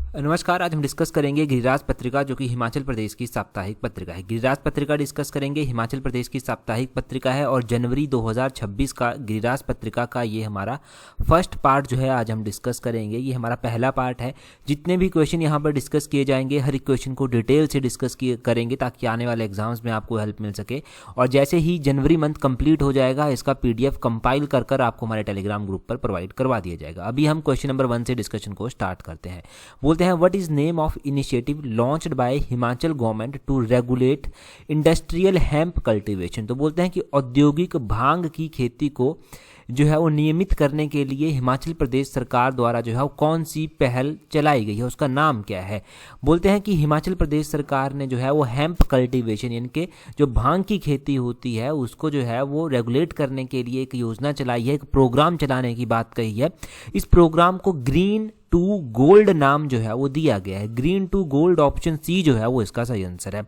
नमस्कार। आज हम डिस्कस करेंगे गिरिराज पत्रिका, जो कि हिमाचल प्रदेश की साप्ताहिक पत्रिका है। गिरिराज पत्रिका डिस्कस करेंगे, हिमाचल प्रदेश की साप्ताहिक पत्रिका है और जनवरी 2026 का गिरिराज पत्रिका का ये हमारा फर्स्ट पार्ट जो है आज हम डिस्कस करेंगे। ये हमारा पहला पार्ट है। जितने भी क्वेश्चन यहाँ पर डिस्कस किए जाएंगे, हर एक क्वेश्चन को डिटेल से डिस्कस करेंगे ताकि आने वाले एग्जाम्स में आपको हेल्प मिल सके। और जैसे ही जनवरी मंथ कंप्लीट हो जाएगा, इसका PDF कंपाइल कर आपको हमारे टेलीग्राम ग्रुप पर प्रोवाइड करवा दिया जाएगा। अभी हम क्वेश्चन नंबर 1 से डिस्कशन को स्टार्ट करते हैं। बोलते हैं, what is name of initiative launched by Himachal government to regulate industrial hemp cultivation. तो बोलते हैं कि औद्योगिक भांग की खेती को जो है वो नियमित करने के लिए हिमाचल प्रदेश सरकार द्वारा जो है वो कौन सी पहल चलाई गई है, उसका नाम क्या है। बोलते हैं कि हिमाचल प्रदेश सरकार ने जो है वो हेम्प कल्टीवेशन यानी कि जो भांग की खेती होती है उसको जो है वो रेगुलेट करने के लिए एक योजना चलाई है, एक प्रोग्राम चलाने की बात कही है। इस प्रोग्राम को ग्रीन टू गोल्ड नाम जो है वो दिया गया है। Green to gold option C जो है वो इसका सही आंसर है।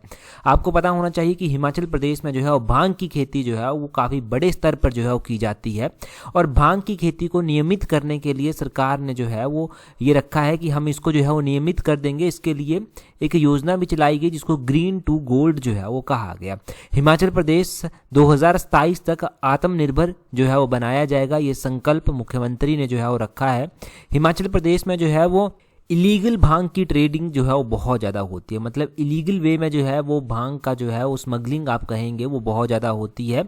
आपको पता होना चाहिए कि हिमाचल प्रदेश में जो है वो भांग की खेती जो है वो काफ़ी बड़े स्तर पर जो है वो की जाती है और भांग की खेती को नियमित करने के लिए सरकार ने जो है वो ये रखा है कि हम इसको जो है वो नियमित कर देंगे। इसके लिए एक योजना भी चलाई गई जिसको ग्रीन टू गोल्ड जो है वो कहा गया। हिमाचल प्रदेश 2027 तक आत्मनिर्भर जो है वो बनाया जाएगा, ये संकल्प मुख्यमंत्री ने जो है वो रखा है। हिमाचल प्रदेश में जो है वो इलीगल भांग की ट्रेडिंग जो है वो बहुत ज़्यादा होती है, मतलब इलीगल वे में जो है वो भांग का जो है वो स्मगलिंग आप कहेंगे वो बहुत ज़्यादा होती है।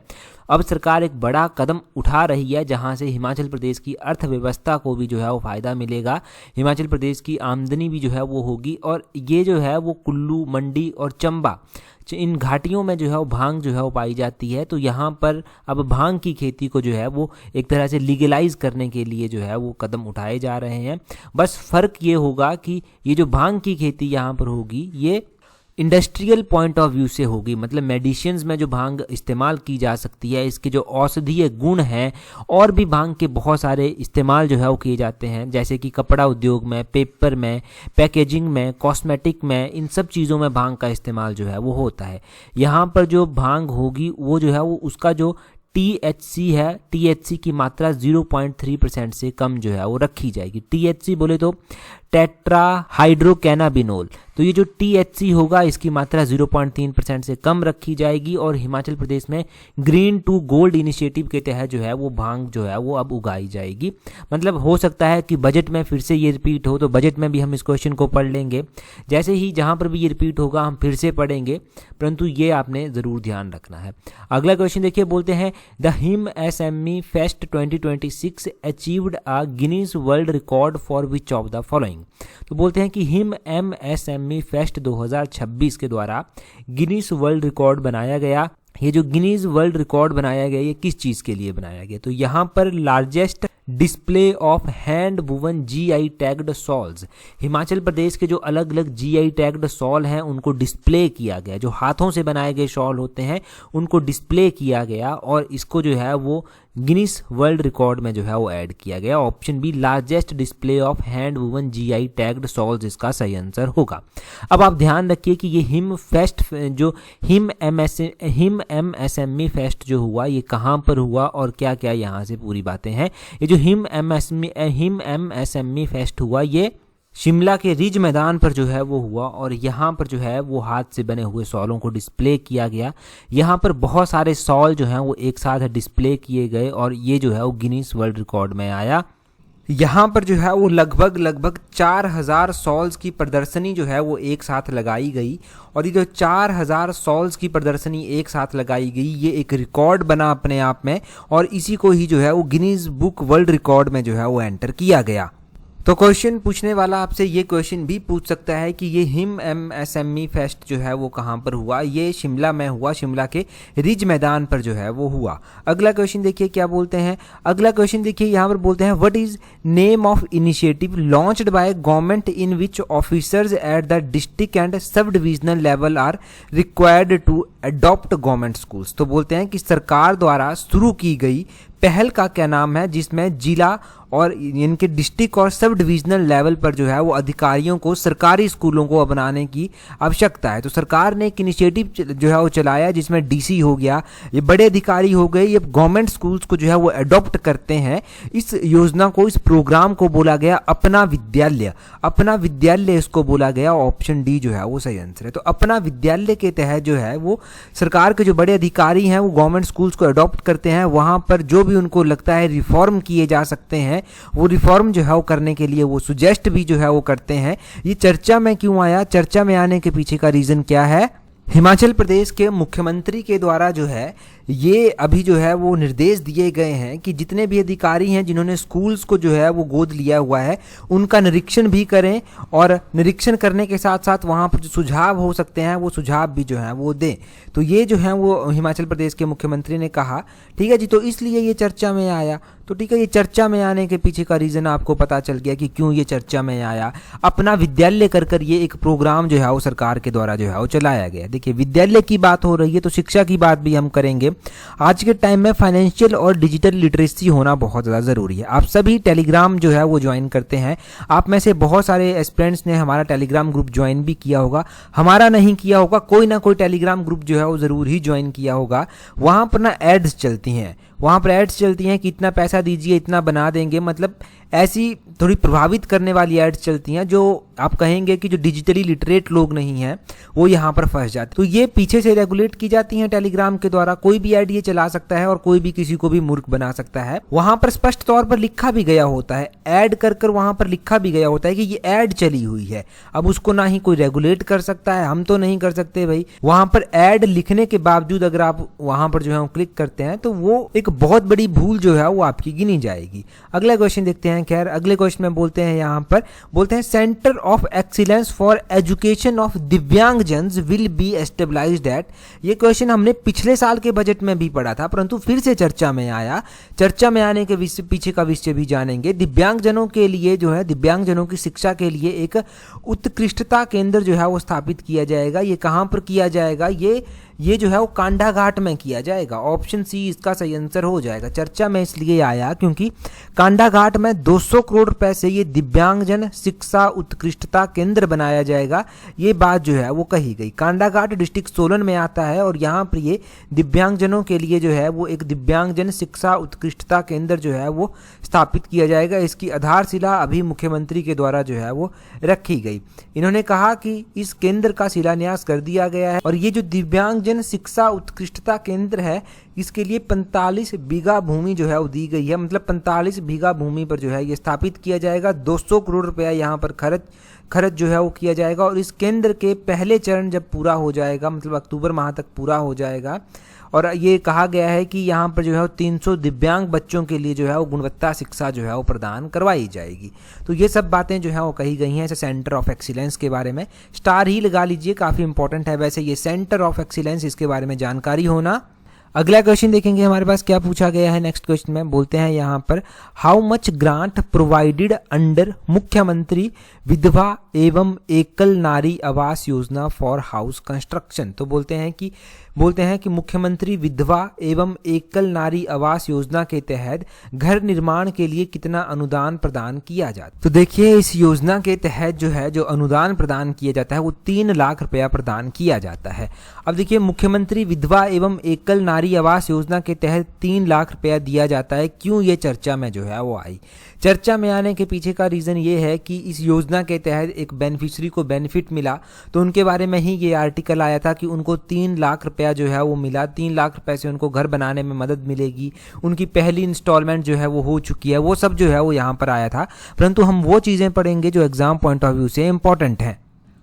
अब सरकार एक बड़ा कदम उठा रही है जहां से हिमाचल प्रदेश की अर्थव्यवस्था को भी जो है वो फ़ायदा मिलेगा, हिमाचल प्रदेश की आमदनी भी जो है वो होगी। और ये जो है वो कुल्लू, मंडी और चंबा, इन घाटियों में जो है वो भांग जो है वो पाई जाती है। तो यहाँ पर अब भांग की खेती को जो है वो एक तरह से लीगलाइज करने के लिए जो है वो कदम उठाए जा रहे हैं। बस फ़र्क ये होगा कि ये जो भांग की खेती यहाँ पर होगी ये इंडस्ट्रियल पॉइंट ऑफ व्यू से होगी, मतलब मेडिसिन्स में जो भांग इस्तेमाल की जा सकती है, इसके जो औषधीय गुण हैं और भी भांग के बहुत सारे इस्तेमाल जो है वो किए जाते हैं, जैसे कि कपड़ा उद्योग में, पेपर में, पैकेजिंग में, कॉस्मेटिक में, इन सब चीज़ों में भांग का इस्तेमाल जो है वो होता है। यहाँ पर जो भांग होगी वो जो है वो उसका जो THC है, THC की मात्रा 0.3% से कम जो है वो रखी जाएगी। THC बोले तो टेट्रा हाइड्रोकैनाबिनोल, तो ये जो THC होगा इसकी मात्रा 0.3% से कम रखी जाएगी। और हिमाचल प्रदेश में ग्रीन टू गोल्ड इनिशिएटिव के तहत जो है वो भांग जो है वो अब उगाई जाएगी। मतलब हो सकता है कि बजट में फिर से ये रिपीट हो, तो बजट में भी हम इस क्वेश्चन को पढ़ लेंगे। जैसे ही जहाँ पर भी ये रिपीट होगा हम फिर से पढ़ेंगे, परंतु ये आपने ज़रूर ध्यान रखना है। अगला क्वेश्चन देखिए, बोलते हैं the him SME fest 2026 achieved a Guinness world record for which of the following. तो बोलते हैं कि हिम MSME फेस्ट 2026 के द्वारा गिनीज वर्ल्ड रिकॉर्ड बनाया गया। ये जो गिनीज वर्ल्ड रिकॉर्ड बनाया गया ये किस चीज़ के लिए बनाया गया, तो यहाँ पर largest display of hand woven GI tagged shawls, Himachal Pradesh के जो अलग अलग GI टैग्ड सॉल हैं उनको डिस्प्ले किया गया। जो हाथों से बनाए गए शॉल होते हैं उनको डिस्प्ले किया गया और इसको जो है वो गिनीज वर्ल्ड रिकॉर्ड में जो है वो ऐड किया गया। Option B largest display of hand woven GI tagged souls इसका सही आंसर होगा। अब आप ध्यान रखिए कि ये हिम फेस्ट जो हिम MSME फेस्ट जो हुआ ये कहाँ पर हुआ और क्या क्या यहाँ से पूरी बातें हैं। ये जो हिम MSME फेस्ट हुआ ये शिमला के रिज मैदान पर जो है वो हुआ और यहाँ पर जो है वो हाथ से बने हुए सॉलों को डिस्प्ले किया गया। यहाँ पर बहुत सारे सॉल जो हैं वो एक साथ डिस्प्ले किए गए और ये जो है वो गिनीज वर्ल्ड रिकॉर्ड में आया। यहाँ पर जो है वो लगभग 4000 सॉल्स की प्रदर्शनी जो है वो एक साथ लगाई गई और ये जो 4000 सॉल्स की प्रदर्शनी एक साथ लगाई गई ये एक रिकॉर्ड बना अपने आप में और इसी को ही जो है वो गिनीज बुक वर्ल्ड रिकॉर्ड में जो है वो एंटर किया गया। तो क्वेश्चन पूछने वाला आपसे ये क्वेश्चन भी पूछ सकता है कि ये हिम MSME फेस्ट जो है वो कहाँ पर हुआ। ये शिमला में हुआ, शिमला के रिज मैदान पर जो है वो हुआ। अगला क्वेश्चन देखिए क्या बोलते हैं। अगला क्वेश्चन देखिए यहाँ पर बोलते हैं what is name of initiative launched by government in which officers at the district and sub divisional level are required to adopt government schools. तो बोलते हैं कि सरकार द्वारा शुरू की गई पहल का क्या नाम है जिसमें जिला और इनके डिस्ट्रिक्ट और सब डिविजनल लेवल पर जो है वो अधिकारियों को सरकारी स्कूलों को अपनाने की आवश्यकता है। तो सरकार ने एक इनिशिएटिव जो है वो चलाया जिसमें डीसी हो गया, ये बड़े अधिकारी हो गए, ये गवर्नमेंट स्कूल्स को जो है वो अडॉप्ट करते हैं। इस योजना को, इस प्रोग्राम को बोला गया अपना विद्यालय। अपना विद्यालय इसको बोला गया, ऑप्शन डी जो है वो सही आंसर है। तो अपना विद्यालय के तहत जो है वो सरकार के जो बड़े अधिकारी हैं वो गवर्नमेंट स्कूल्स को अडॉप्ट करते हैं। वहां पर जो भी उनको लगता है रिफॉर्म किए जा सकते हैं वो रिफॉर्म जो है वो करने के लिए वो सुजेस्ट भी जो है वो करते हैं। ये चर्चा में क्यों आया, चर्चा में आने के पीछे का रीजन क्या है? हिमाचल प्रदेश के मुख्यमंत्री के द्वारा जो है ये अभी जो है वो निर्देश दिए गए हैं कि जितने भी अधिकारी हैं जिन्होंने स्कूल्स को जो है वो गोद लिया हुआ है उनका निरीक्षण भी करें और निरीक्षण करने के साथ साथ वहाँ पर जो सुझाव हो सकते हैं वो सुझाव भी जो है वो दें। तो ये जो है वो हिमाचल प्रदेश के मुख्यमंत्री ने कहा। ठीक है जी, तो इसलिए ये चर्चा में आया। तो ठीक है, ये चर्चा में आने के पीछे का रीज़न आपको पता चल गया कि क्यों ये चर्चा में आया। अपना विद्यालय कर ये एक प्रोग्राम जो है वो सरकार के द्वारा जो है वो चलाया गया। देखिए, विद्यालय की बात हो रही है तो शिक्षा की बात भी हम करेंगे। आज के टाइम में फाइनेंशियल और डिजिटल लिटरेसी होना बहुत ज़्यादा ज़रूरी है। आप सभी टेलीग्राम जो है वो ज्वाइन करते हैं। आप में से बहुत सारे एस्पिरेंट्स ने हमारा टेलीग्राम ग्रुप ज्वाइन भी किया होगा, हमारा नहीं किया होगा, कोई ना कोई टेलीग्राम ग्रुप जो है वो ज़रूर ही ज्वाइन किया होगा। वहाँ पर ना एड्स चलती हैं, वहाँ पर एड्स चलती हैं कि इतना पैसा दीजिए इतना बना देंगे, मतलब ऐसी थोड़ी प्रभावित करने वाली एड्स चलती हैं जो आप कहेंगे कि जो डिजिटली लिटरेट लोग नहीं हैं वो यहाँ पर फंस जाते। तो ये पीछे से रेगुलेट की जाती हैं टेलीग्राम के द्वारा। कोई भी ऐड ये चला सकता है और कोई भी किसी को भी मूर्ख बना सकता है। वहां पर स्पष्ट तौर पर लिखा भी गया होता है, ऐड कर वहां पर लिखा भी गया होता है कि ये ऐड चली हुई है। अब उसको ना ही कोई रेगुलेट कर सकता है, हम तो नहीं कर सकते भाई। वहां पर ऐड लिखने के बावजूद अगर आप वहां पर जो है क्लिक करते हैं तो वो एक बहुत बड़ी भूल जो है वो आपकी गिनी जाएगी। अगला क्वेश्चन देखते हैं। खैर, अगले क्वेश्चन में बोलते हैं, यहाँ पर बोलते हैं centre of excellence for education of divyangjans will be established at. ये क्वेश्चन हमने पिछले साल के बजट में भी पढ़ा था परंतु फिर से चर्चा में आया। चर्चा में आने के पीछे का विषय भी जानेंगे। दिव्यांगजनों के लिए जो है, दिव्यांगजनों की शिक्षा के लिए एक उत्कृष्टता केंद्र जो है वो स्थापित किया जाएगा। ये कहाँ पर किया जाएगा? ये जो है वो कांडाघाट में किया जाएगा। ऑप्शन सी इसका सही आंसर हो जाएगा। चर्चा में इसलिए आया क्योंकि कांडाघाट में 200 करोड़ रुपए से ये दिव्यांगजन शिक्षा उत्कृष्टता केंद्र बनाया जाएगा। ये बात जो है वो कही गई। कांडाघाट डिस्ट्रिक्ट सोलन में आता है और यहाँ पर ये दिव्यांगजनों के लिए जो है वो एक दिव्यांगजन शिक्षा उत्कृष्टता केंद्र जो है वो स्थापित किया जाएगा। इसकी आधारशिला अभी मुख्यमंत्री के द्वारा जो है वो रखी गई। इन्होंने कहा कि इस केंद्र का शिलान्यास कर दिया गया है और ये जो दिव्यांग जन शिक्षा उत्कृष्टता केंद्र है इसके लिए 45 बीघा भूमि जो है वो दी गई है। मतलब 45 बीघा भूमि पर जो है ये स्थापित किया जाएगा। 200 करोड़ रुपया यहाँ पर खर्च जो है वो किया जाएगा और इस केंद्र के पहले चरण जब पूरा हो जाएगा, मतलब अक्टूबर माह तक पूरा हो जाएगा और ये कहा गया है कि यहाँ पर जो है 300 दिव्यांग बच्चों के लिए जो है वो गुणवत्ता शिक्षा जो है वो प्रदान करवाई जाएगी। तो ये सब बातें जो है वो कही गई हैं। ऐसे सेंटर ऑफ एक्सीलेंस के बारे में स्टार ही लगा लीजिए, काफ़ी इंपॉर्टेंट है वैसे ये सेंटर ऑफ एक्सीलेंस, इसके बारे में जानकारी होना। अगला क्वेश्चन देखेंगे हमारे पास क्या पूछा गया है। नेक्स्ट क्वेश्चन में बोलते हैं यहाँ पर how much grant provided under मुख्यमंत्री विधवा एवं एकल नारी Awas Yojana for house construction. तो बोलते हैं कि मुख्यमंत्री विधवा एवं एकल नारी आवास योजना के तहत घर निर्माण के लिए कितना अनुदान प्रदान किया जाता है। तो देखिए, इस योजना के तहत जो है जो अनुदान प्रदान किया जाता है वो 3 लाख रुपया प्रदान किया जाता है। अब देखिए, मुख्यमंत्री विधवा एवं एकल नारी आवास योजना के तहत 3 लाख रुपया दिया जाता है। क्यों ये चर्चा में जो है वो आई? चर्चा में आने के पीछे का रीज़न ये है कि इस योजना के तहत एक बेनिफिशरी को बेनिफिट मिला, तो उनके बारे में ही ये आर्टिकल आया था कि उनको 3 लाख रुपया जो है वो मिला। 3 लाख रुपए से उनको घर बनाने में मदद मिलेगी। उनकी पहली इंस्टॉलमेंट जो है वो हो चुकी है। वो सब जो है वो यहाँ पर आया था, परंतु हम वो चीज़ें पढ़ेंगे जो एग्जाम पॉइंट ऑफ व्यू से इंपॉर्टेंट हैं।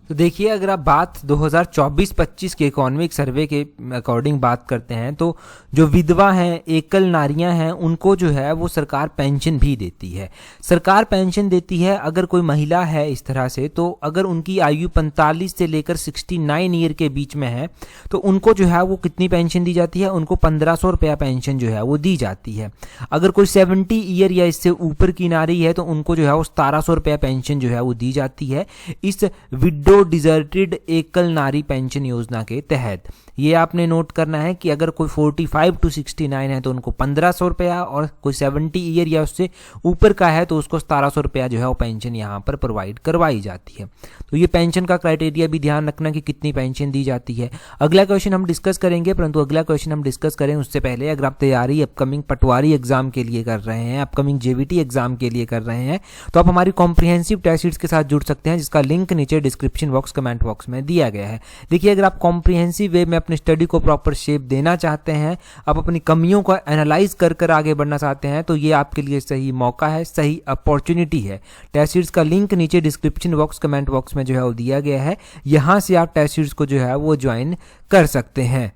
तो देखिए, अगर आप बात 2024-25 के इकोनॉमिक सर्वे के अकॉर्डिंग बात करते हैं तो जो विधवा हैं, एकल नारियां हैं, उनको जो है वो सरकार पेंशन भी देती है। सरकार पेंशन देती है अगर कोई महिला है इस तरह से, तो अगर उनकी आयु 45 से लेकर 69 ईयर के बीच में है तो उनको जो है वो कितनी पेंशन दी जाती है? उनको 1500 रुपया पेंशन जो है वो दी जाती है। अगर कोई 70 ईयर या इससे ऊपर की नारी है तो उनको जो है वो 1700 रुपया पेंशन जो है वो दी जाती है। इस विडो विडो डिजर्टेड एकल नारी पेंशन योजना के तहत। ये आपने नोट करना है कि अगर कोई 45 to 69 है तो उनको 1500 रुपया, और कोई 70 ईयर या उससे ऊपर का है तो उसको 1700 रुपया जो है वो पेंशन यहाँ पर प्रोवाइड करवाई जाती है। तो ये पेंशन का क्राइटेरिया भी ध्यान रखना कि कितनी पेंशन दी जाती है। अगला क्वेश्चन हम डिस्कस करेंगे, परंतु अगला क्वेश्चन हम डिस्कस करें उससे पहले अगर आप तैयारी अपकमिंग पटवारी एग्जाम के लिए कर रहे हैं, अपकमिंग जेवीटी एग्जाम के लिए कर रहे हैं, तो आप हमारी कॉम्प्रिहेंसिव टेस्ट सीरीज के साथ जुड़ सकते हैं, जिसका लिंक नीचे डिस्क्रिप्शन बॉक्स कमेंट बॉक्स में दिया गया है। देखिए, अगर आप कॉम्प्रिहेंसिव वे में अपने स्टडी को प्रॉपर शेप देना चाहते हैं, आप अपनी कमियों को एनालाइज कर आगे बढ़ना चाहते हैं, तो ये आपके लिए सही मौका है, सही अपॉर्चुनिटी है। टेस्ट सीरीज का लिंक नीचे डिस्क्रिप्शन बॉक्स कमेंट बॉक्स में जो है वो दिया गया है, यहां से आप टेस्ट सीरीज को जो है वो ज्वाइन कर सकते हैं।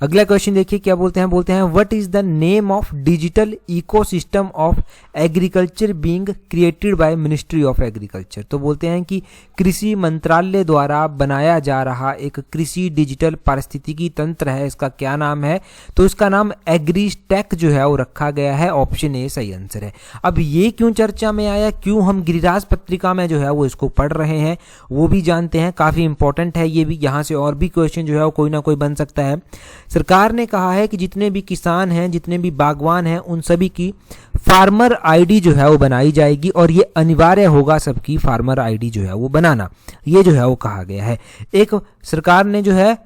अगला क्वेश्चन देखिए क्या बोलते हैं what is the name of digital ecosystem of agriculture being created by ministry of agriculture. तो बोलते हैं कि कृषि मंत्रालय द्वारा बनाया जा रहा एक कृषि डिजिटल पारिस्थितिकी तंत्र है, इसका क्या नाम है? तो इसका नाम एग्रीस्टैक जो है वो रखा गया है। ऑप्शन ए सही आंसर है। अब ये क्यों चर्चा में आया, क्यों हम गिरिराज पत्रिका में जो है वो इसको पढ़ रहे हैं, वो भी जानते हैं। काफी इंपॉर्टेंट है ये भी, यहाँ से और भी क्वेश्चन जो है वो कोई ना कोई बन सकता है। सरकार ने कहा है कि जितने भी किसान हैं, जितने भी बागवान हैं, उन सभी की फार्मर आईडी जो है वो बनाई जाएगी, और ये अनिवार्य होगा सबकी फार्मर आईडी जो है वो बनाना, ये जो है वो कहा गया है। एक सरकार ने जो है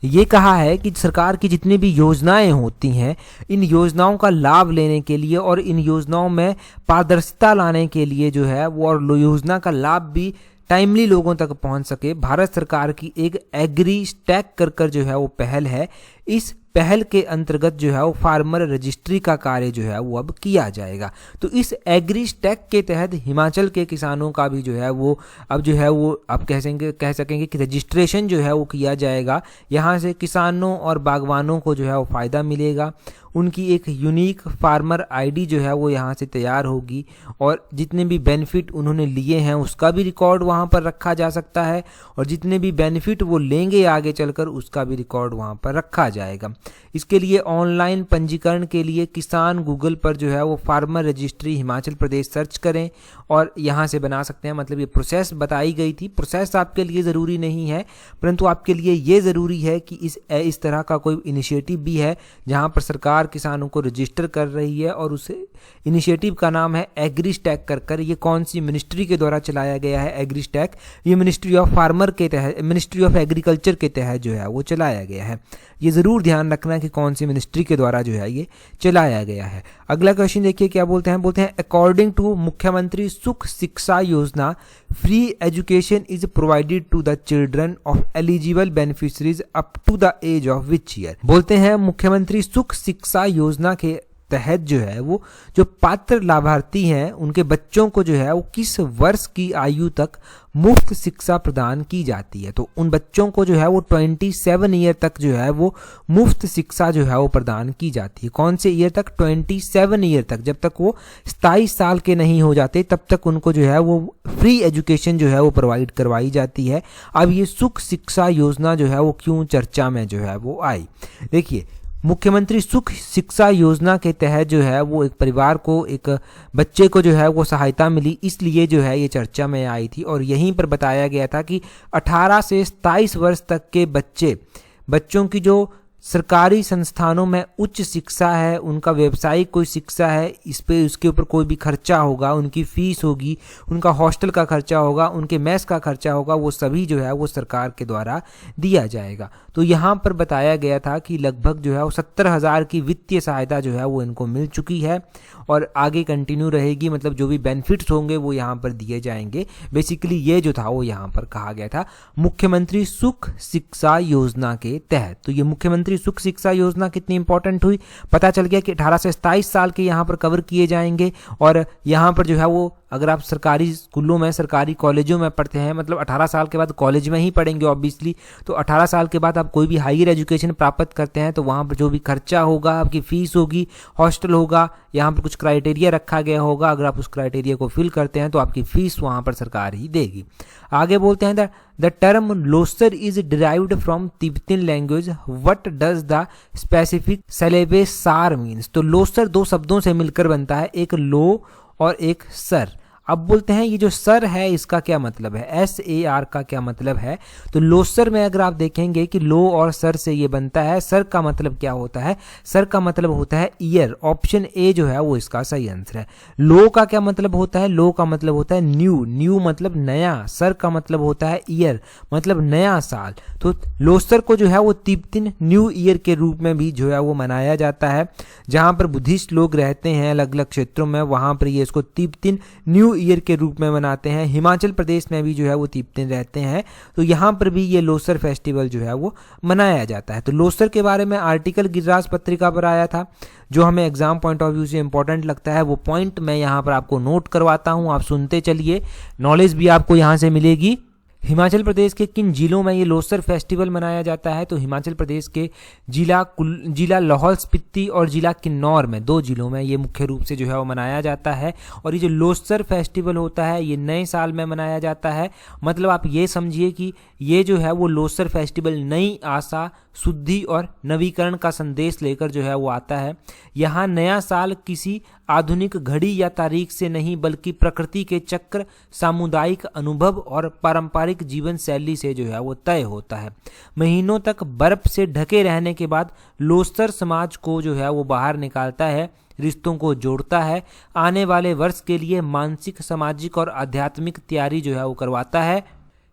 ये कहा है कि सरकार की जितनी भी योजनाएं होती हैं, इन योजनाओं का लाभ लेने के लिए और इन योजनाओं में पारदर्शिता लाने के लिए जो है वो, और योजना का लाभ भी टाइमली लोगों तक पहुंच सके, भारत सरकार की एक एग्रीस्टैक कर जो है वो पहल है। इस पहल के अंतर्गत जो है वो फार्मर रजिस्ट्री का कार्य जो है वो अब किया जाएगा। तो इस एग्रीस्टैक के तहत हिमाचल के किसानों का भी जो है वो अब जो है वो आप कह सकेंगे कि रजिस्ट्रेशन जो है वो किया जाएगा। यहाँ से किसानों और बागवानों को जो है वो फ़ायदा मिलेगा, उनकी एक यूनिक फार्मर आईडी जो है वो यहाँ से तैयार होगी, और जितने भी बेनिफिट उन्होंने लिए हैं उसका भी रिकॉर्ड वहाँ पर रखा जा सकता है, और जितने भी बेनिफिट वो लेंगे आगे चलकर उसका भी रिकॉर्ड वहाँ पर रखा जाएगा। इसके लिए ऑनलाइन पंजीकरण के लिए किसान गूगल पर जो है वो farmer registry Himachal Pradesh search करें और यहाँ से बना सकते हैं। मतलब ये प्रोसेस बताई गई थी। प्रोसेस आपके लिए ज़रूरी नहीं है, परंतु आपके लिए ये ज़रूरी है कि इस तरह का कोई इनिशिएटिव भी है जहाँ पर सरकार किसानों को रजिस्टर कर रही है, और उस इनिशिएटिव का नाम है एग्रीस्टैक कर। ये कौन सी मिनिस्ट्री के द्वारा चलाया गया है एग्रीस्टैक? ये मिनिस्ट्री ऑफ फार्मर के तहत, मिनिस्ट्री ऑफ एग्रीकल्चर के तहत जो है वो चलाया गया है। ये ज़रूर ध्यान रखना कि कौन सी मिनिस्ट्री के द्वारा जो है ये चलाया गया है। अगला क्वेश्चन देखिए क्या बोलते हैं अकॉर्डिंग टू मुख्यमंत्री Sukh Shiksha Yojana, free education is provided to the children of eligible beneficiaries up to the age of which year. बोलते हैं मुख्यमंत्री सुख शिक्षा योजना के तहत जो है वो जो पात्र लाभार्थी हैं उनके बच्चों को जो है वो किस वर्ष की आयु तक मुफ्त शिक्षा प्रदान की जाती है। तो उन बच्चों को जो है वो 27 ईयर तक जो है वो मुफ्त शिक्षा जो है वो प्रदान की जाती है। कौन से ईयर तक? 27 ईयर तक। जब तक वो 27 साल के नहीं हो जाते तब तक उनको जो है वो फ्री एजुकेशन जो है वो प्रोवाइड करवाई जाती है। अब ये सुख शिक्षा योजना जो है वो क्यों चर्चा में जो है वो आई? देखिए, मुख्यमंत्री सुख शिक्षा योजना के तहत जो है वो एक परिवार को, एक बच्चे को जो है वो सहायता मिली, इसलिए जो है ये चर्चा में आई थी। और यहीं पर बताया गया था कि 18 से 27 वर्ष तक के बच्चों की जो सरकारी संस्थानों में उच्च शिक्षा है, उनका व्यवसायिक कोई शिक्षा है, इस पे उसके ऊपर कोई भी खर्चा होगा, उनकी फीस होगी, उनका हॉस्टल का खर्चा होगा, उनके मेस का खर्चा होगा, वो सभी जो है वो सरकार के द्वारा दिया जाएगा। तो यहाँ पर बताया गया था कि लगभग जो है वो 70,000 की वित्तीय सहायता जो है वो इनको मिल चुकी है और आगे कंटिन्यू रहेगी। मतलब जो भी बेनिफिट्स होंगे वो यहाँ पर दिए जाएंगे। बेसिकली ये जो था वो यहाँ पर कहा गया था मुख्यमंत्री सुख शिक्षा योजना के तहत। तो ये मुख्यमंत्री सुख शिक्षा योजना कितनी इंपॉर्टेंट हुई, पता चल गया कि 18 से 27 साल के यहाँ पर कवर किए जाएंगे। और यहाँ पर जो है वो अगर आप सरकारी स्कूलों में, सरकारी कॉलेजों में पढ़ते हैं, मतलब 18 साल के बाद कॉलेज में ही पढ़ेंगे ऑब्वियसली, तो 18 साल के बाद आप कोई भी हायर एजुकेशन प्राप्त करते हैं तो वहाँ पर जो भी खर्चा होगा, आपकी फीस होगी, हॉस्टल होगा, यहाँ पर कुछ क्राइटेरिया रखा गया होगा। अगर आप उस क्राइटेरिया को फिल करते हैं तो आपकी फीस वहाँ पर सरकार ही देगी। आगे बोलते हैं the term Losar is derived from Tibetan language, what does the specific syllable sar means. तो लोसर दो शब्दों से मिलकर बनता है, एक लो और एक सर। अब बोलते हैं ये जो सर है इसका क्या मतलब है, SAR का क्या मतलब है। तो लोसर में अगर आप देखेंगे कि लो और सर से ये बनता है। सर का मतलब क्या होता है, सर का मतलब होता है ईयर। ऑप्शन ए जो है वो इसका सही आंसर है। लो का क्या मतलब होता है, लो का मतलब होता है न्यू, न्यू मतलब नया। सर का मतलब होता है ईयर, मतलब नया साल। तो लोसर को जो है वो तिब्बतिन न्यू ईयर के रूप में भी जो है वो मनाया जाता है। जहां पर बुद्धिस्ट लोग रहते हैं अलग अलग क्षेत्रों में, वहां पर ये इसको तिब्बतिन न्यू ईयर के रूप में मनाते हैं। हिमाचल प्रदेश में भी जो है वो तिब्बतिन रहते हैं, तो यहाँ पर भी ये लोसर फेस्टिवल जो है वो मनाया जाता है। तो लोसर के बारे में आर्टिकल गिरिराज पत्रिका पर आया था, जो हमें एग्जाम पॉइंट ऑफ व्यू से इंपॉर्टेंट लगता है। वो पॉइंट मैं यहाँ पर आपको नोट करवाता हूँ, आप सुनते चलिए, नॉलेज भी आपको यहाँ से मिलेगी। हिमाचल प्रदेश के किन जिलों में ये लोसर फेस्टिवल मनाया जाता है, तो हिमाचल प्रदेश के जिला लाहौल स्पीति और जिला किन्नौर में, 2 जिलों में ये मुख्य रूप से जो है वो मनाया जाता है। और ये जो लोसर फेस्टिवल होता है ये नए साल में मनाया जाता है। मतलब आप ये समझिए कि ये जो है वो लोसर फेस्टिवल नई आशा, शुद्धि और नवीकरण का संदेश लेकर जो है वो आता है। यहाँ नया साल किसी आधुनिक घड़ी या तारीख से नहीं बल्कि प्रकृति के चक्र, सामुदायिक अनुभव और पारंपरिक जीवन शैली से जो है वो तय होता है। महीनों तक बर्फ से ढके रहने के बाद लोसर समाज को जो है वो बाहर निकालता है, रिश्तों को जोड़ता है, आने वाले वर्ष के लिए मानसिक, सामाजिक और आध्यात्मिक तैयारी जो है वो करवाता है।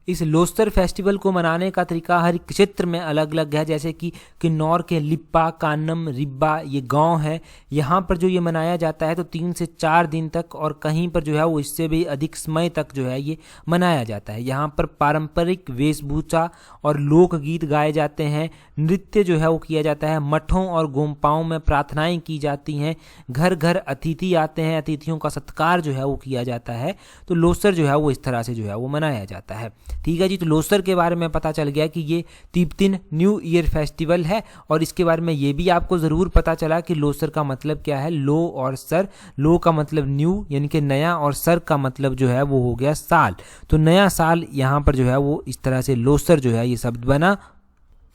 इस लोसर फेस्टिवल को मनाने का तरीका हर क्षेत्र में अलग अलग है। जैसे कि किन्नौर के लिप्पा, कानम, रिब्बा ये गांव है, यहाँ पर जो ये मनाया जाता है तो 3 से 4 दिन तक, और कहीं पर जो है वो इससे भी अधिक समय तक जो है ये मनाया जाता है। यहाँ पर पारंपरिक वेशभूषा और लोकगीत गाए जाते हैं, नृत्य जो है वो किया जाता है, मठों और गोम्पाओं में प्रार्थनाएं की जाती हैं, घर घर अतिथि आते हैं, अतिथियों का सत्कार जो है वो किया जाता है। तो लोसर जो है वो इस तरह से जो है वो मनाया जाता है। ठीक है जी, तो लोसर के बारे में पता चल गया कि ये तिब्बतिन न्यू ईयर फेस्टिवल है। और इसके बारे में ये भी आपको ज़रूर पता चला कि लोसर का मतलब क्या है, लो और सर। लो का मतलब न्यू यानी कि नया, और सर का मतलब जो है वो हो गया साल। तो नया साल यहाँ पर जो है वो इस तरह से लोसर जो है ये शब्द बना।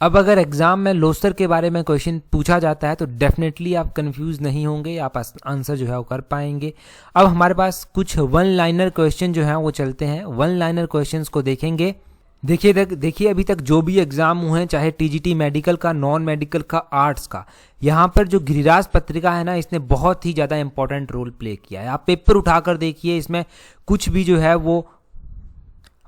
अब अगर एग्जाम में लोसर के बारे में क्वेश्चन पूछा जाता है तो डेफिनेटली आप कंफ्यूज नहीं होंगे, आप आंसर जो है वो कर पाएंगे। अब हमारे पास कुछ 1 लाइनर क्वेश्चन जो हैं वो चलते हैं। 1 लाइनर क्वेश्चंस को देखेंगे। देखिए अभी तक जो भी एग्जाम हुए हैं, चाहे टीजीटी मेडिकल का, नॉन मेडिकल का, आर्ट्स का, यहाँ पर जो गिरिराज पत्रिका है ना, इसने बहुत ही ज़्यादा इंपॉर्टेंट रोल प्ले किया है। आप पेपर उठाकर देखिए, इसमें कुछ भी जो है वो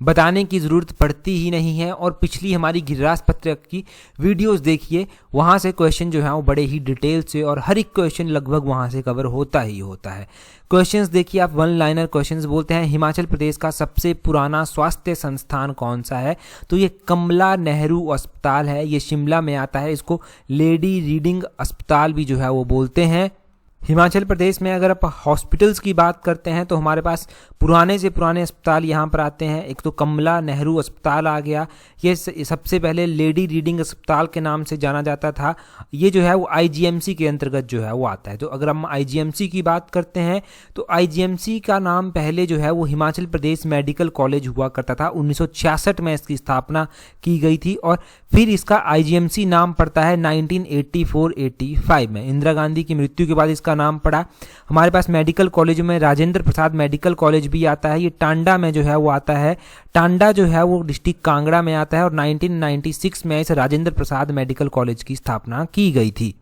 बताने की ज़रूरत पड़ती ही नहीं है। और पिछली हमारी गिरिराज पत्रिका की वीडियोस देखिए, वहाँ से क्वेश्चन जो है वो बड़े ही डिटेल से, और हर एक क्वेश्चन लगभग वहाँ से कवर होता ही होता है। क्वेश्चंस देखिए आप, 1 लाइनर क्वेश्चंस बोलते हैं हिमाचल प्रदेश का सबसे पुराना स्वास्थ्य संस्थान कौन सा है, तो ये कमला नेहरू अस्पताल है, ये शिमला में आता है। इसको लेडी रीडिंग अस्पताल भी जो है वो बोलते हैं। हिमाचल प्रदेश में अगर आप हॉस्पिटल्स की बात करते हैं तो हमारे पास पुराने से पुराने अस्पताल यहाँ पर आते हैं। एक तो कमला नेहरू अस्पताल आ गया, ये सबसे पहले लेडी रीडिंग अस्पताल के नाम से जाना जाता था। ये जो है वो आईजीएमसी के अंतर्गत जो है वो आता है। तो अगर हम आईजीएमसी की बात करते हैं तो आईजीएमसी का नाम पहले जो है वो हिमाचल प्रदेश मेडिकल कॉलेज हुआ करता था। 1966 में इसकी स्थापना की गई थी, और फिर इसका आईजीएमसी नाम पड़ता है 1984-85 में। इंदिरा गांधी की मृत्यु के बाद इसका नाम पड़ा। हमारे पास मेडिकल कॉलेज में राजेंद्र प्रसाद मेडिकल कॉलेज भी आता है, ये टांडा में जो है वो आता है। टांडा जो है वो डिस्ट्रिक्ट कांगड़ा में आता है, और 1996 में इस राजेंद्र प्रसाद मेडिकल कॉलेज की स्थापना की गई थी।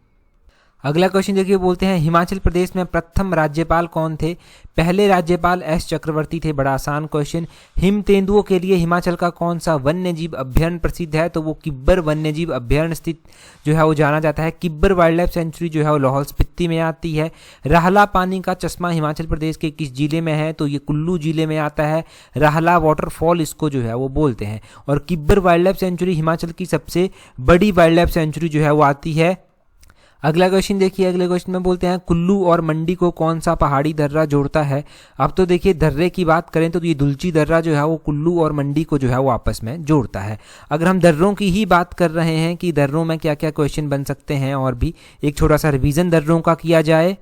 अगला क्वेश्चन देखिए, बोलते हैं हिमाचल प्रदेश में प्रथम राज्यपाल कौन थे। पहले राज्यपाल एस चक्रवर्ती थे। बड़ा आसान क्वेश्चन। हिम तेंदुओं के लिए हिमाचल का कौन सा वन्य जीव अभ्यारण्य प्रसिद्ध है, तो वो किब्बर वन्य जीव अभ्यारण्य स्थित जो है वो जाना जाता है। किब्बर वाइल्ड लाइफ सेंचुरी जो है वो लाहौल स्पीति में आती है। राहला पानी का चश्मा हिमाचल प्रदेश के किस जिले में है, तो ये कुल्लू जिले में आता है। राहला वाटरफॉल इसको जो है वो बोलते हैं। और Kibber wild life sanctuary Himachal की सबसे बड़ी वाइल्ड लाइफ सेंचुरी जो है वो आती है। अगला क्वेश्चन देखिए, अगले क्वेश्चन में बोलते हैं कुल्लू और मंडी को कौन सा पहाड़ी दर्रा जोड़ता है। अब तो देखिए दर्रे की बात करें तो ये दुलची दर्रा जो है वो कुल्लू और मंडी को जो है वो आपस में जोड़ता है। अगर हम दर्रों की ही बात कर रहे हैं कि दर्रों में क्या क्या क्वेश्चन बन सकते हैं, और भी एक छोटा सा रिवीजन दर्रों का किया जाए।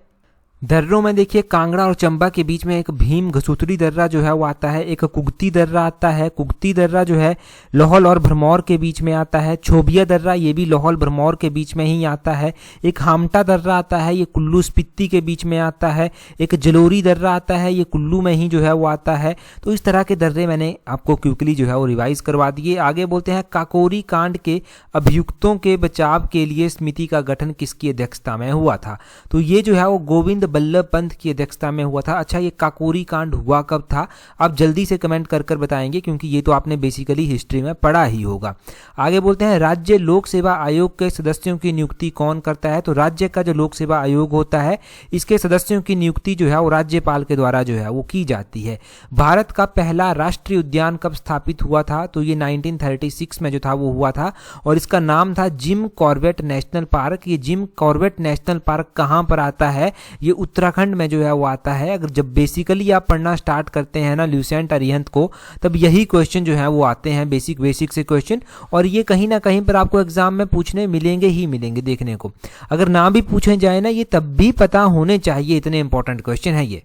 दर्रों में देखिए कांगड़ा और चंबा के बीच में एक भीम घसुतरी दर्रा जो है वो आता है, एक कुगती दर्रा आता है, कुगती दर्रा जो है लाहौल और भरमौर के बीच में आता है, छोबिया दर्रा ये भी लाहौल भरमौर के बीच में ही आता है, एक हामटा दर्रा आता है ये कुल्लू स्पीति के बीच में आता है, एक जलोरी दर्रा आता है ये कुल्लू में ही जो है वो आता है। तो इस तरह के दर्रे मैंने आपको क्विकली जो है वो रिवाइज करवा दिए। आगे बोलते हैं काकोरी कांड के अभियुक्तों के बचाव के लिए समिति का गठन किसकी अध्यक्षता में हुआ था? तो ये जो है वो गोविंद बल्लभ पंत की अध्यक्षता में हुआ था। अच्छा, ये काकोरी कांड हुआ कब था? आप जल्दी से कमेंट कर बताएंगे, क्योंकि ये तो आपने बेसिकली हिस्ट्री में पढ़ा ही होगा। आगे बोलते हैं राज्य लोक सेवा आयोग के सदस्यों की नियुक्ति कौन करता है? तो राज्य का जो लोक सेवा आयोग होता है इसके सदस्यों की नियुक्ति जो है वो राज्यपाल के द्वारा जो है वो की जाती है। भारत का पहला राष्ट्रीय उद्यान कब स्थापित हुआ था? तो ये 1936 में जो था वो हुआ था और इसका नाम था जिम कॉर्बेट नेशनल पार्क। ये जिम कॉर्बेट नेशनल पार्क कहाँ पर आता है? ये उत्तराखंड में जो है वो आता है। अगर जब बेसिकली आप पढ़ना स्टार्ट करते हैं ना ल्यूसेंट अरिहंत को, तब यही क्वेश्चन जो है वो आते हैं, बेसिक से क्वेश्चन, और ये कहीं ना कहीं पर आपको एग्जाम में पूछने मिलेंगे ही मिलेंगे देखने को। अगर ना भी पूछे जाए ना, ये तब भी पता होने चाहिए, इतने इंपॉर्टेंट क्वेश्चन है ये।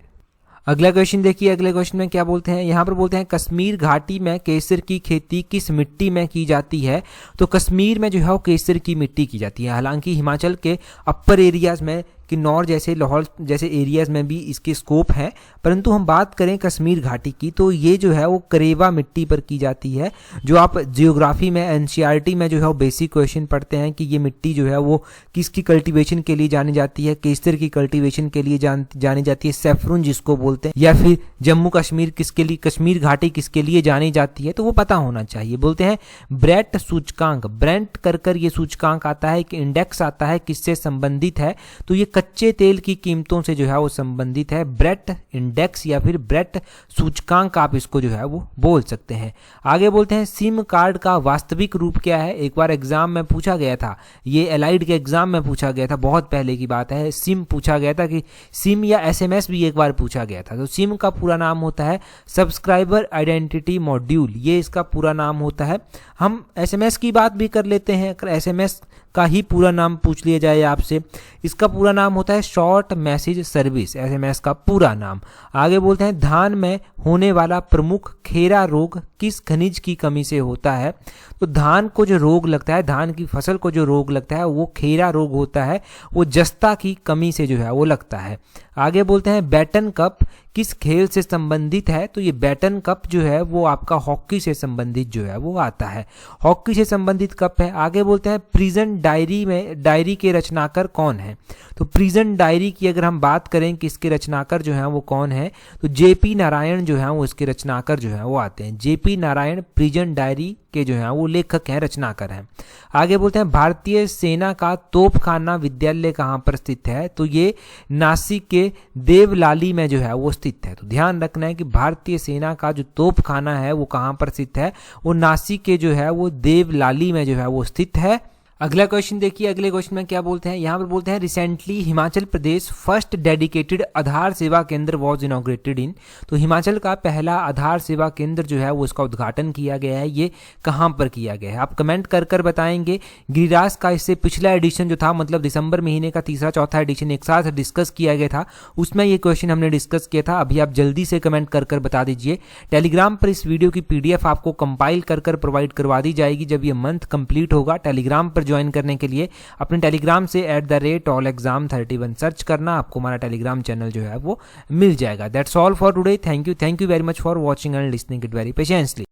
अगला क्वेश्चन देखिए, अगले क्वेश्चन में क्या बोलते हैं, यहाँ पर बोलते हैं कश्मीर घाटी में केसर की खेती किस मिट्टी में की जाती है? तो कश्मीर में जो है वो केसर की मिट्टी की जाती है। हालांकि हिमाचल के अपर एरियाज में, किन्नौर जैसे, लाहौल जैसे एरियाज में भी इसके स्कोप है, परंतु हम बात करें कश्मीर घाटी की तो ये जो है वो करेवा मिट्टी पर की जाती है। जो आप जियोग्राफी में एनसीईआरटी में जो है वो बेसिक क्वेश्चन पढ़ते हैं कि ये मिट्टी जो है वो किसकी कल्टीवेशन के लिए जानी जाती है? केसर की कल्टीवेशन के लिए जानी जाती है, सैफरून जिसको बोलते हैं। या फिर जम्मू कश्मीर किसके लिए, कश्मीर घाटी किसके लिए जानी जाती है? तो वो पता होना चाहिए। बोलते हैं ब्रेट सूचकांक, ब्रेंट कर ये सूचकांक आता है, एक इंडेक्स आता है, किससे संबंधित है? तो ये कच्चे तेल की कीमतों से जो है वो संबंधित है। ब्रेट इंडेक्स या फिर ब्रेट सूचकांक आप इसको जो है वो बोल सकते हैं। आगे बोलते हैं सिम कार्ड का वास्तविक रूप क्या है? एक बार एग्जाम में पूछा गया था, ये एलाइड के एग्जाम में पूछा गया था, बहुत पहले की बात है। सिम पूछा गया था कि सिम या एसएमएस भी एक बार पूछा गया था। तो सिम का पूरा नाम होता है सब्सक्राइबर आइडेंटिटी मॉड्यूल, ये इसका पूरा नाम होता है। हम एसएमएस की बात भी कर लेते हैं, अगर एसएमएस का ही पूरा नाम पूछ लिया जाए आपसे, इसका पूरा नाम होता है शॉर्ट मैसेज सर्विस, एसएमएस का पूरा नाम। आगे बोलते हैं धान में होने वाला प्रमुख खेरा रोग किस खनिज की कमी से होता है? तो धान को जो रोग लगता है, धान की फसल को जो रोग लगता है वो खेरा रोग होता है, वो जस्ता की कमी से जो है वो लगता है। आगे बोलते हैं बैटन कप किस खेल से संबंधित है? तो ये बैटन कप जो है वो आपका हॉकी से संबंधित जो है वो आता है, हॉकी से संबंधित कप है। आगे बोलते हैं प्रिजन डायरी के रचनाकार कौन है? तो प्रिजन डायरी की अगर हम बात करें कि इसके रचनाकार जो है वो कौन है, तो जेपी नारायण जो है वो इसके रचनाकार जो है वो आते हैं। जेपी नारायण प्रिजन डायरी के जो है वो लेखक हैं, रचनाकार हैं। आगे बोलते हैं भारतीय सेना का तोपखाना विद्यालय कहाँ पर स्थित है? तो ये नासिक के देवलाली में जो है वो स्थित है। तो ध्यान रखना है कि भारतीय सेना का जो तोपखाना है वो कहाँ पर स्थित है, वो नासिक के जो है वो देवलाली में जो है वो स्थित है। अगला क्वेश्चन देखिए, अगले क्वेश्चन में क्या बोलते हैं, यहाँ पर बोलते हैं recently Himachal Pradesh first dedicated आधार सेवा केंद्र वॉज इनॉग्रेटेड इन। तो हिमाचल का पहला आधार सेवा केंद्र जो है वो इसका उद्घाटन किया गया है, ये कहाँ पर किया गया है? आप कमेंट कर बताएंगे। गिरिराज का इससे पिछला एडिशन जो था, मतलब दिसंबर महीने का तीसरा चौथा एडिशन एक साथ डिस्कस किया गया था, उसमें ये क्वेश्चन हमने डिस्कस किया था। अभी आप जल्दी से कमेंट कर बता दीजिए। टेलीग्राम पर इस वीडियो की PDF आपको कंपाइल कर प्रोवाइड करवा दी जाएगी जब ये मंथ कंप्लीट होगा। टेलीग्राम पर ज्वाइन करने के लिए अपने टेलीग्राम से @allexam31 सर्च करना, आपको हमारा टेलीग्राम चैनल जो है वो मिल जाएगा। That's all for today. Thank you very much for watching and listening it very patiently.